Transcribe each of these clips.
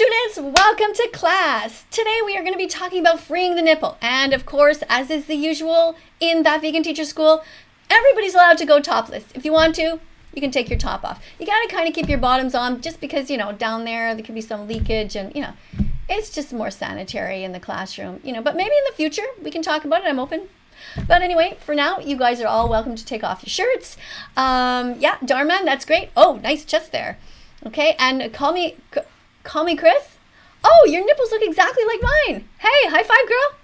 students, welcome to class. Today we are going to be talking about freeing the nipple. And of course, as is the usual in That Vegan Teacher School, everybody's allowed to go topless. If you want to, you can take your top off. You got to kind of keep your bottoms on just because, down there could be some leakage and, it's just more sanitary in the classroom, but maybe in the future we can talk about it. I'm open. But anyway, for now, you guys are all welcome to take off your shirts. Yeah, Darman, that's great. Oh, nice chest there. Okay, and call me Chris. Oh, your nipples look exactly like mine. Hey, high five, girl.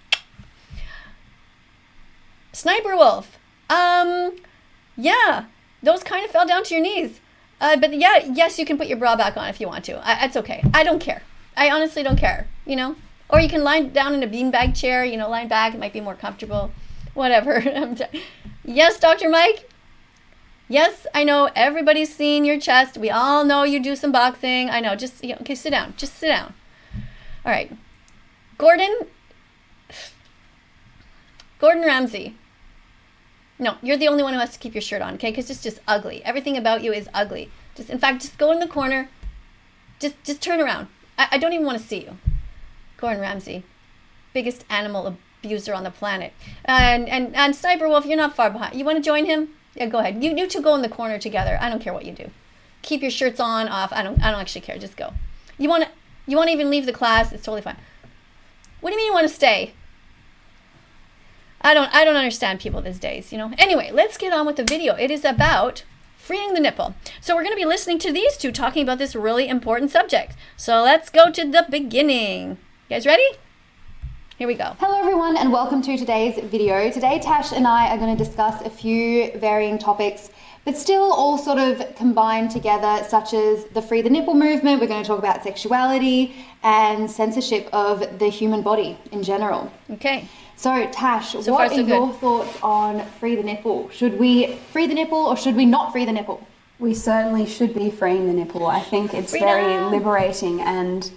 Sniper Wolf. Yeah, those kind of fell down to your knees. But yeah, yes, you can put your bra back on if you want to. It's okay. I don't care. I honestly don't care, Or you can lie down in a beanbag chair, lie back. It might be more comfortable. Whatever. Yes, Dr. Mike. Yes, I know everybody's seen your chest. We all know you do some boxing. I know. Just, okay, sit down. Just sit down. All right. Gordon Ramsay. No, you're the only one who has to keep your shirt on, okay? Because it's just ugly. Everything about you is ugly. In fact, just go in the corner. Just turn around. I don't even want to see you. Gordon Ramsay, biggest animal abuser on the planet. And Sniper Wolf, you're not far behind. You want to join him? Yeah, go ahead. You two go in the corner together. I don't care what you do. Keep your shirts on, off. I don't actually care. Just go. You want to even leave the class? It's totally fine. What do you mean you want to stay? I don't understand people these days, Anyway, let's get on with the video. It is about freeing the nipple. So we're going to be listening to these two talking about this really important subject. So let's go to the beginning. You guys ready? Here we go. Hello everyone and welcome to today's video. Today Tash and I are going to discuss a few varying topics, but still all sort of combined together, such as the Free the Nipple movement. We're going to talk about sexuality and censorship of the human body in general. Okay. So Tash, what are your thoughts on free the nipple? Should we free the nipple or should we not free the nipple? We certainly should be freeing the nipple. I think it's very liberating, and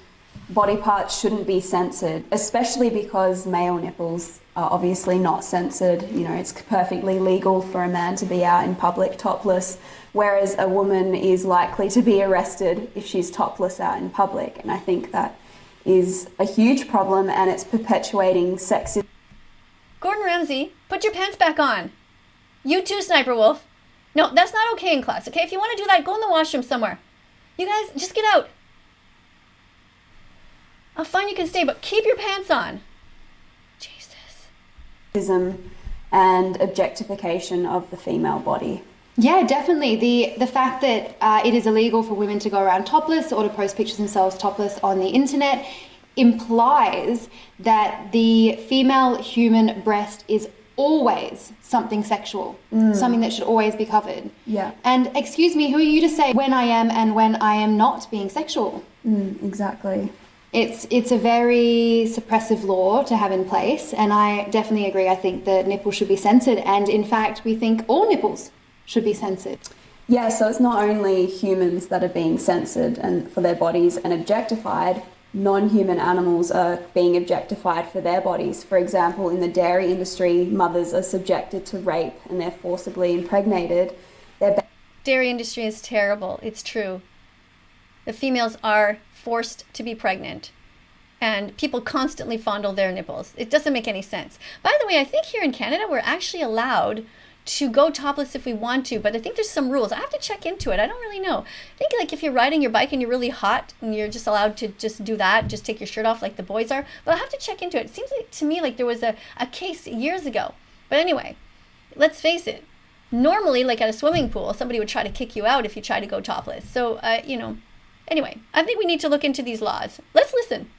body parts shouldn't be censored, especially because male nipples are obviously not censored. It's perfectly legal for a man to be out in public topless, whereas a woman is likely to be arrested if she's topless out in public. And I think that is a huge problem, and it's perpetuating sexism. Gordon Ramsay, put your pants back on. You too, Sniper Wolf. No, that's not okay in class, okay? If you want to do that, go in the washroom somewhere. You guys, just get out. Fine, you can stay, but keep your pants on. Jesus. And objectification of the female body. Yeah, definitely. The fact that it is illegal for women to go around topless or to post pictures themselves topless on the internet implies that the female human breast is always something sexual, something that should always be covered. Yeah. And excuse me, who are you to say when I am and when I am not being sexual? Exactly. It's a very suppressive law to have in place, and I definitely agree. I think the nipple should be censored, and in fact we think all nipples should be censored. Yeah, so it's not only humans that are being censored and for their bodies and objectified. Non-human animals are being objectified for their bodies. For example, in the dairy industry, mothers are subjected to rape and they're forcibly impregnated. Dairy industry is terrible. It's true. The females are forced to be pregnant, and people constantly fondle their nipples. It doesn't make any sense. By the way, I think here in Canada we're actually allowed to go topless if we want to, but I think there's some rules. I have to check into it. I don't really know. I think like if you're riding your bike and you're really hot and you're just allowed to just do that, just take your shirt off like the boys are, but I have to check into it. It seems like to me like there was a case years ago. But anyway, let's face it. Normally, like at a swimming pool, somebody would try to kick you out if you try to go topless. So, anyway, I think we need to look into these laws. Let's listen.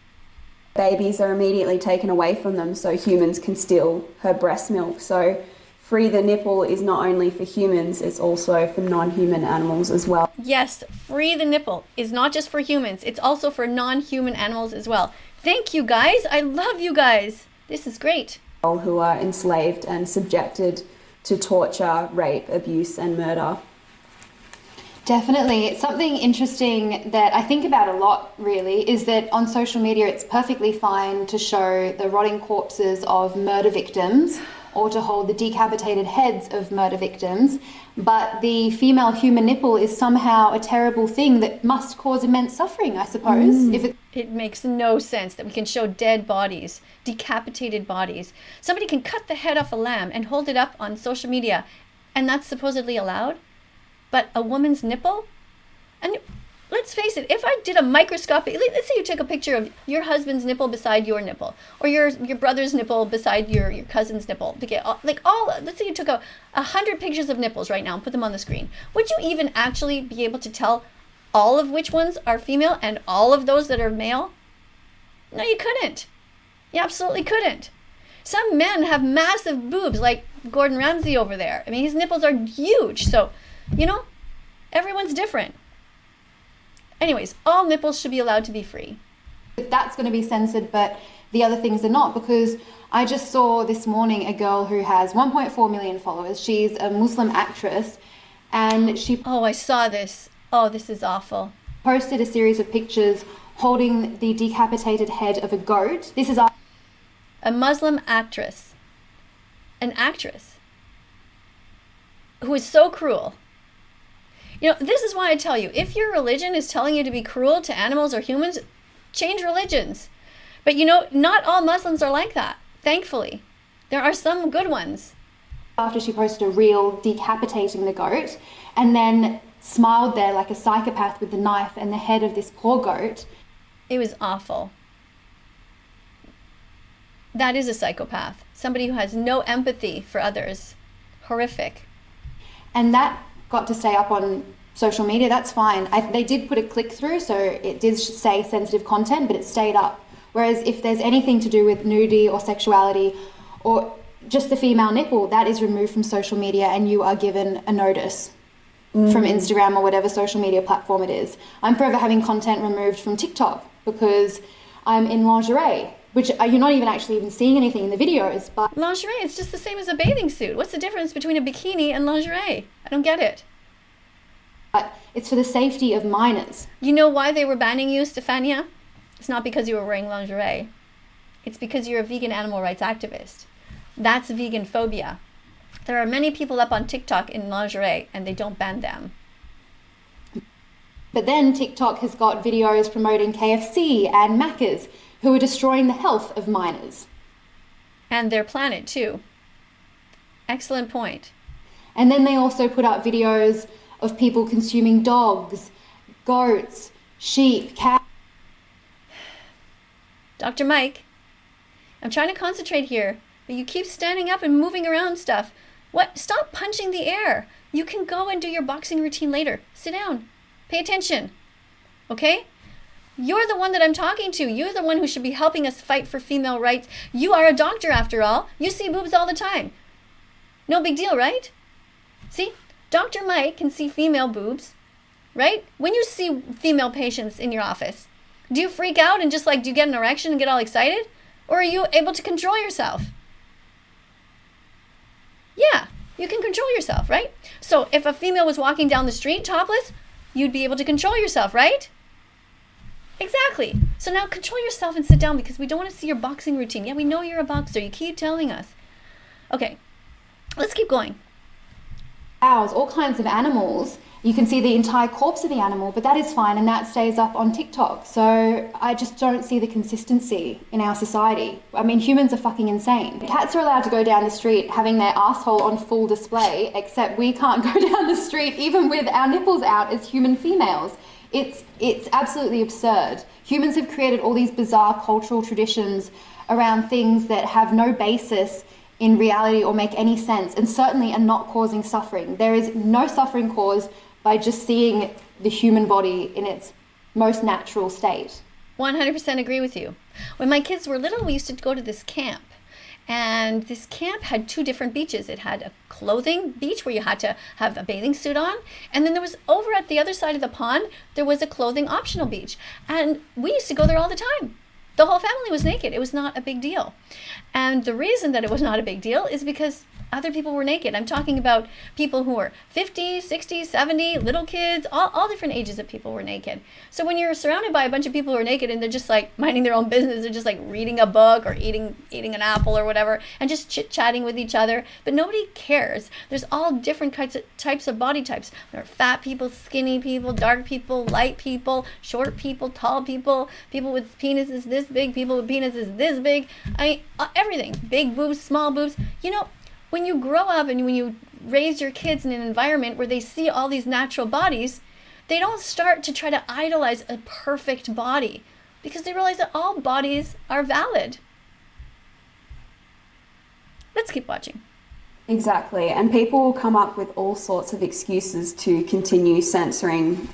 Babies are immediately taken away from them so humans can steal her breast milk. So free the nipple is not only for humans, it's also for non-human animals as well. Yes, free the nipple is not just for humans, it's also for non-human animals as well. Thank you guys. I love you guys. This is great. Who are enslaved and subjected to torture, rape, abuse and murder. Definitely. Something interesting that I think about a lot, really, is that on social media it's perfectly fine to show the rotting corpses of murder victims or to hold the decapitated heads of murder victims, but the female human nipple is somehow a terrible thing that must cause immense suffering, I suppose. It makes no sense that we can show dead bodies, decapitated bodies. Somebody can cut the head off a lamb and hold it up on social media, and that's supposedly allowed? But a woman's nipple? And let's face it, if I did a microscopic, let's say you took a picture of your husband's nipple beside your nipple, or your brother's nipple beside your cousin's nipple, to get let's say you took 100 pictures of nipples right now and put them on the screen. Would you even actually be able to tell all of which ones are female and all of those that are male? No, you couldn't. You absolutely couldn't. Some men have massive boobs, like Gordon Ramsay over there. I mean, his nipples are huge. So, everyone's different. Anyways, all nipples should be allowed to be free. That's going to be censored, but the other things are not, because I just saw this morning a girl who has 1.4 million followers. She's a Muslim actress, and she... Oh, I saw this. Oh, this is awful. Posted a series of pictures holding the decapitated head of a goat. This is a Muslim actress. An actress who is so cruel. This is why I tell you, if your religion is telling you to be cruel to animals or humans, change religions. But not all Muslims are like that, thankfully. There are some good ones. After she posted a reel decapitating the goat, and then smiled there like a psychopath with the knife and the head of this poor goat. It was awful. That is a psychopath. Somebody who has no empathy for others. Horrific. And that got to stay up on social media. That's fine. They did put a click through, so it did say sensitive content, but it stayed up. Whereas if there's anything to do with nudity or sexuality or just the female nipple, that is removed from social media and you are given a notice from Instagram or whatever social media platform it is. I'm forever having content removed from TikTok because I'm in lingerie, which you're not even seeing anything in the videos. But lingerie is just the same as a bathing suit. What's the difference between a bikini and lingerie? I don't get it. But it's for the safety of minors. You know why they were banning you, Stefania? It's not because you were wearing lingerie. It's because you're a vegan animal rights activist. That's veganphobia. There are many people up on TikTok in lingerie and they don't ban them. But then TikTok has got videos promoting KFC and Macca's who are destroying the health of minors. And their planet too. Excellent point. And then they also put up videos of people consuming dogs, goats, sheep, cats. Dr. Mike, I'm trying to concentrate here, but you keep standing up and moving around stuff. What? Stop punching the air. You can go and do your boxing routine later. Sit down. Pay attention. Okay? You're the one that I'm talking to. You're the one who should be helping us fight for female rights. You are a doctor after all. You see boobs all the time. No big deal, right? See? Dr. Mike can see female boobs, right? When you see female patients in your office, do you freak out and do you get an erection and get all excited? Or are you able to control yourself? Yeah, you can control yourself, right? So if a female was walking down the street topless, you'd be able to control yourself, right? Exactly. So now control yourself and sit down because we don't want to see your boxing routine. Yeah, we know you're a boxer. You keep telling us. Okay, let's keep going. Cows, all kinds of animals. You can see the entire corpse of the animal, but that is fine and that stays up on TikTok. So I just don't see the consistency in our society. I mean, humans are fucking insane. Cats are allowed to go down the street having their asshole on full display, except we can't go down the street even with our nipples out as human females. It's absolutely absurd. Humans have created all these bizarre cultural traditions around things that have no basis in reality or make any sense, and certainly are not causing suffering. There is no suffering caused by just seeing the human body in its most natural state. 100% agree with you. When my kids were little, we used to go to this camp. And this camp had two different beaches. It had a clothing beach where you had to have a bathing suit on. And then there was over at the other side of the pond, there was a clothing optional beach. And we used to go there all the time. The whole family was naked. It was not a big deal. And the reason that it was not a big deal is because other people were naked. I'm talking about people who were 50, 60, 70, little kids, all different ages of people were naked. So when you're surrounded by a bunch of people who are naked and they're just like minding their own business, they're just like reading a book or eating an apple or whatever, and just chit-chatting with each other, but nobody cares. There's all different types of body types. There are fat people, skinny people, dark people, light people, short people, tall people, people with penises this big, people with penises this big. I mean, everything. Big boobs, small boobs. You know, when you grow up and when you raise your kids in an environment where they see all these natural bodies, they don't start to try to idolize a perfect body because they realize that all bodies are valid. Let's keep watching. Exactly. And people will come up with all sorts of excuses to continue censoring.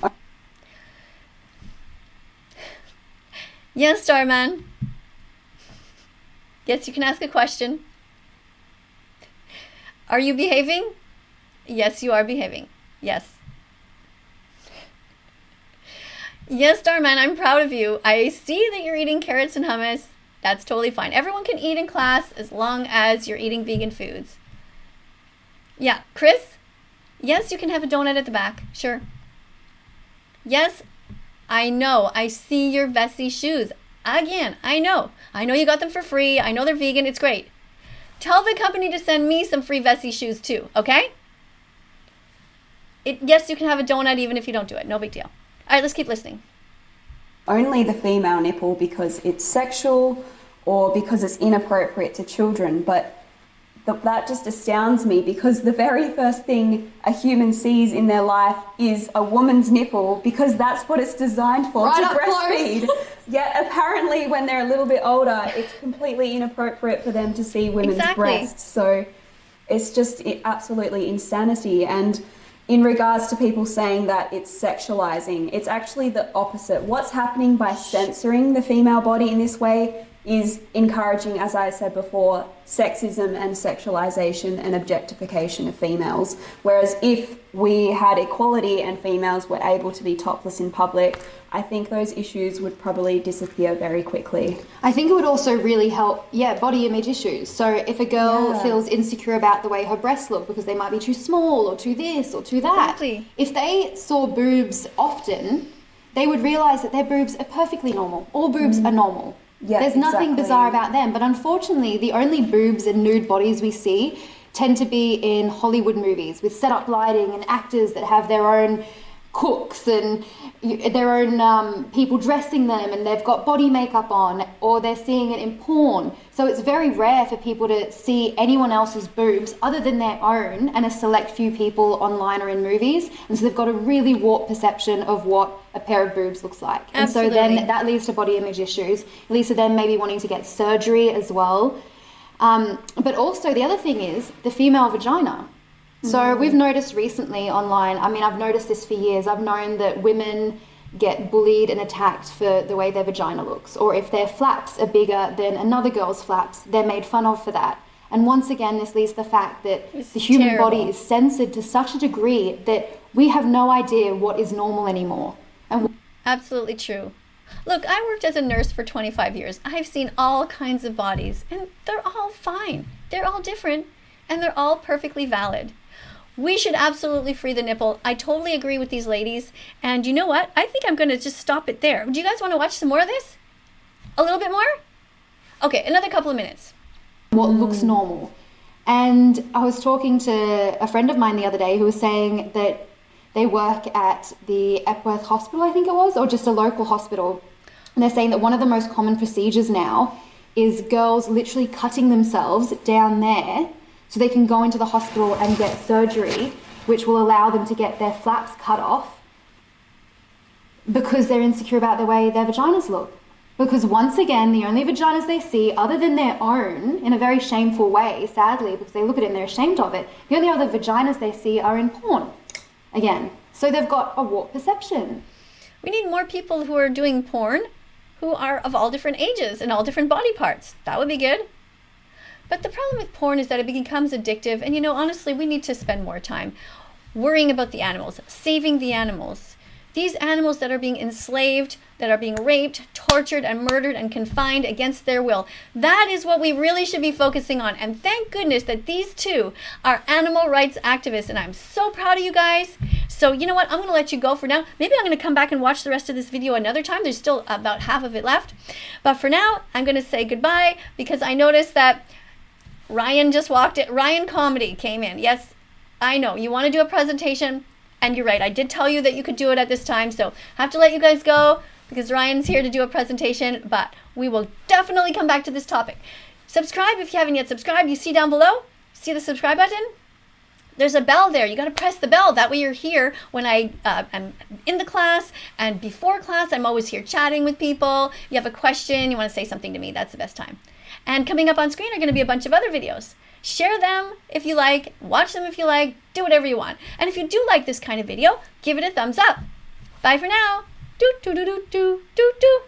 Yes, Starman. Yes, you can ask a question. Are you behaving? Yes, you are behaving. Yes. Yes, Starman, I'm proud of you. I see that you're eating carrots and hummus. That's totally fine. Everyone can eat in class as long as you're eating vegan foods. Yeah, Chris? Yes, you can have a donut at the back. Sure. Yes, I know. I see your Vessi shoes. Again, I know. I know you got them for free. I know they're vegan. It's great. Tell the company to send me some free Vessi shoes too, okay? Yes, you can have a donut even if you don't do it. No big deal. All right, let's keep listening. Only the female nipple because it's sexual or because it's inappropriate to children. But that just astounds me because the very first thing a human sees in their life is a woman's nipple because that's what it's designed for, right, to breastfeed. Yet apparently when they're a little bit older, it's completely inappropriate for them to see women's breasts. So it's just absolutely insanity. And in regards to people saying that it's sexualizing, it's actually the opposite. What's happening by censoring the female body in this way is encouraging, as I said before, sexism and sexualization and objectification of females. Whereas if we had equality and females were able to be topless in public, I think those issues would probably disappear very quickly. I think it would also really help, body image issues. So if a girl feels insecure about the way her breasts look because they might be too small or too this or too that, Exactly. if they saw boobs often, they would realize that their boobs are perfectly normal. All boobs are normal. Yeah, There's nothing exactly. bizarre about them. But unfortunately, the only boobs and nude bodies we see tend to be in Hollywood movies with set up lighting and actors that have their own cooks and their own people dressing them, and they've got body makeup on, or they're seeing it in porn. So it's very rare for people to see anyone else's boobs other than their own and a select few people online or in movies. And so they've got a really warped perception of what a pair of boobs looks like. Absolutely. And so then that leads to body image issues. It leads to them maybe wanting to get surgery as well. But also the other thing is the female vagina. So we've noticed recently online, I mean, I've noticed this for years. I've known that women get bullied and attacked for the way their vagina looks. Or if their flaps are bigger than another girl's flaps, they're made fun of for that. And once again, this leads to the fact that the human body is censored to such a degree that we have no idea what is normal anymore. And Absolutely true. Look, I worked as a nurse for 25 years. I've seen all kinds of bodies, and they're all fine. They're all different, and they're all perfectly valid. We should absolutely free the nipple. I totally agree with these ladies. And you know what? I think I'm going to just stop it there. Do you guys want to watch some more of this? A little bit more? Okay, another couple of minutes. what looks normal. And I was talking to a friend of mine the other day who was saying that they work at the Epworth Hospital, I think it was, or just a local hospital. And they're saying that one of the most common procedures now is girls literally cutting themselves down there so they can go into the hospital and get surgery, which will allow them to get their flaps cut off because they're insecure about the way their vaginas look. Because once again, the only vaginas they see, other than their own, in a very shameful way, sadly, because they look at it and they're ashamed of it, the only other vaginas they see are in porn, again. So they've got a warped perception. We need more people who are doing porn who are of all different ages and all different body parts. That would be good. But the problem with porn is that it becomes addictive. And, you know, honestly, we need to spend more time worrying about the animals, saving the animals. These animals that are being enslaved, that are being raped, tortured and murdered and confined against their will. That is what we really should be focusing on. And thank goodness that these two are animal rights activists. And I'm so proud of you guys. So you know what? I'm going to let you go for now. Maybe I'm going to come back and watch the rest of this video another time. There's still about half of it left. But for now, I'm going to say goodbye because I noticed that Ryan just walked in. Ryan Comedy came in. Yes, I know. You want to do a presentation. And you're right. I did tell you that you could do it at this time. So I have to let you guys go because Ryan's here to do a presentation. But we will definitely come back to this topic. Subscribe if you haven't yet subscribed. You see down below? See the subscribe button? There's a bell there. You got to press the bell. That way you're here when I'm in the class, and before class, I'm always here chatting with people. You have a question, you want to say something to me, that's the best time. And coming up on screen are going to be a bunch of other videos. Share them if you like, watch them if you like, do whatever you want. And if you do like this kind of video, give it a thumbs up. Bye for now. Do do do do do do do.